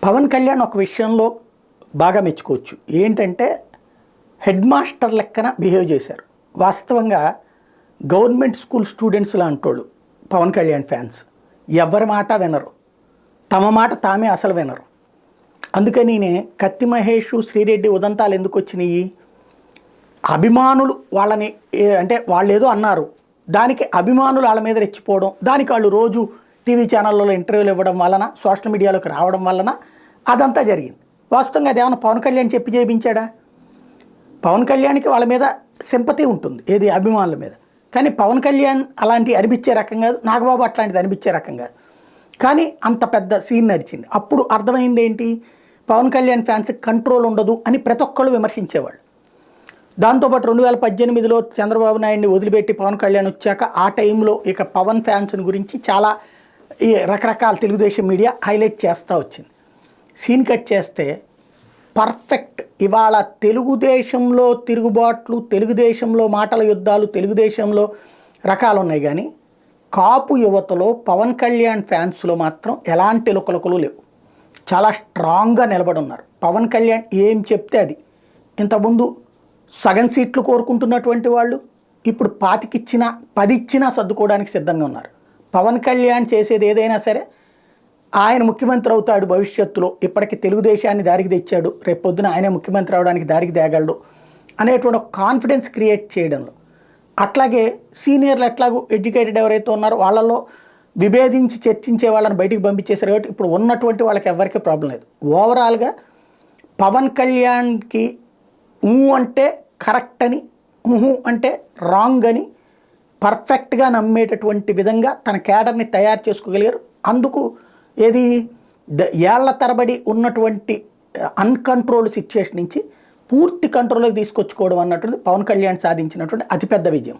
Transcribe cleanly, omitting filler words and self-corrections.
పవన్ కళ్యాణ్ ఒక విషయంలో బాగా మెచ్చుకోవచ్చు. ఏంటంటే హెడ్ మాస్టర్ లెక్కన బిహేవ్ చేశారు. వాస్తవంగా గవర్నమెంట్ స్కూల్ స్టూడెంట్స్ లాంటోళ్ళు పవన్ కళ్యాణ్ ఫ్యాన్స్ ఎవరి మాట వినరు, తమ మాట తామే అసలు వినరు. అందుకని కత్తి మహేష్, శ్రీరెడ్డి ఉదంతాలు ఎందుకు వచ్చినాయి? అభిమానులు వాళ్ళని అంటే వాళ్ళు ఏదో అన్నారు, దానికి అభిమానులు వాళ్ళ మీద రెచ్చిపోవడం, దానికి వాళ్ళు రోజు టీవీ ఛానళ్ళలో ఇంటర్వ్యూలు ఇవ్వడం వలన, సోషల్ మీడియాలోకి రావడం వలన అదంతా జరిగింది. వాస్తవంగా అదేమన్నా పవన్ కళ్యాణ్ చెప్పి చేయించాడా? పవన్ కళ్యాణ్కి వాళ్ళ మీద సింపతి ఉంటుంది, ఏది అభిమానుల మీద. కానీ పవన్ కళ్యాణ్ అలాంటివి అనిపించే రకం కాదు, నాగబాబు అట్లాంటిది అనిపించే రకం కాదు. కానీ అంత పెద్ద సీన్ నడిచింది. అప్పుడు అర్థమైంది ఏంటి, పవన్ కళ్యాణ్ ఫ్యాన్స్కి కంట్రోల్ ఉండదు అని ప్రతి ఒక్కళ్ళు విమర్శించేవాళ్ళు. దాంతోపాటు 2018లో చంద్రబాబు నాయుడిని వదిలిపెట్టి పవన్ కళ్యాణ్ వచ్చాక ఆ టైంలో ఇక పవన్ ఫ్యాన్స్ని గురించి చాలా రకరకాల తెలుగుదేశం మీడియా హైలైట్ చేస్తూ వచ్చింది. సీన్ కట్ చేస్తే పర్ఫెక్ట్ ఇవాళ తెలుగుదేశంలో తిరుగుబాట్లు, తెలుగుదేశంలో మాటల యుద్ధాలు, తెలుగుదేశంలో రకాలు ఉన్నాయి. కానీ కాపు యువతలో పవన్ కళ్యాణ్ ఫ్యాన్స్లో మాత్రం ఎలాంటి లుకలుకలు లేవు. చాలా స్ట్రాంగ్గా నిలబడి ఉన్నారు. పవన్ కళ్యాణ్ ఏం చెప్తే అది. ఇంతకుముందు సగం సీట్లు కోరుకుంటున్నటువంటి వాళ్ళు ఇప్పుడు 25 ఇచ్చినా 10 ఇచ్చినా సర్దుకోవడానికి సిద్ధంగా ఉన్నారు. పవన్ కళ్యాణ్ చేసేది ఏదైనా సరే ఆయన ముఖ్యమంత్రి అవుతాడు భవిష్యత్తులో, ఇప్పటికి తెలుగుదేశాన్ని దారికి తెచ్చాడు, రేపు పొద్దున ఆయనే ముఖ్యమంత్రి అవడానికి దారికి తేగలడు అనేటువంటి ఒక కాన్ఫిడెన్స్ క్రియేట్ చేయడంలో. అట్లాగే సీనియర్లు ఎట్లాగూ ఎడ్యుకేటెడ్ ఎవరైతే ఉన్నారో వాళ్ళలో విభేదించి చర్చించే వాళ్ళని బయటికి పంపించేశారు. కాబట్టి ఇప్పుడు ఉన్నటువంటి వాళ్ళకి ఎవరికీ ప్రాబ్లం లేదు. ఓవరాల్గా పవన్ కళ్యాణ్కి అంటే కరెక్ట్ అని, అంటే రాంగ్ అని పర్ఫెక్ట్గా నమ్మేటటువంటి విధంగా తన క్యాడర్ని తయారు చేసుకోగలిగారు. అందుకు ఏది ఏళ్ల తరబడి ఉన్నటువంటి అన్కంట్రోల్డ్ సిచ్యుయేషన్ నుంచి పూర్తి కంట్రోల్లోకి తీసుకొచ్చుకోవడం అన్నటువంటి పవన్ కళ్యాణ్ సాధించినటువంటి అతిపెద్ద విజయం.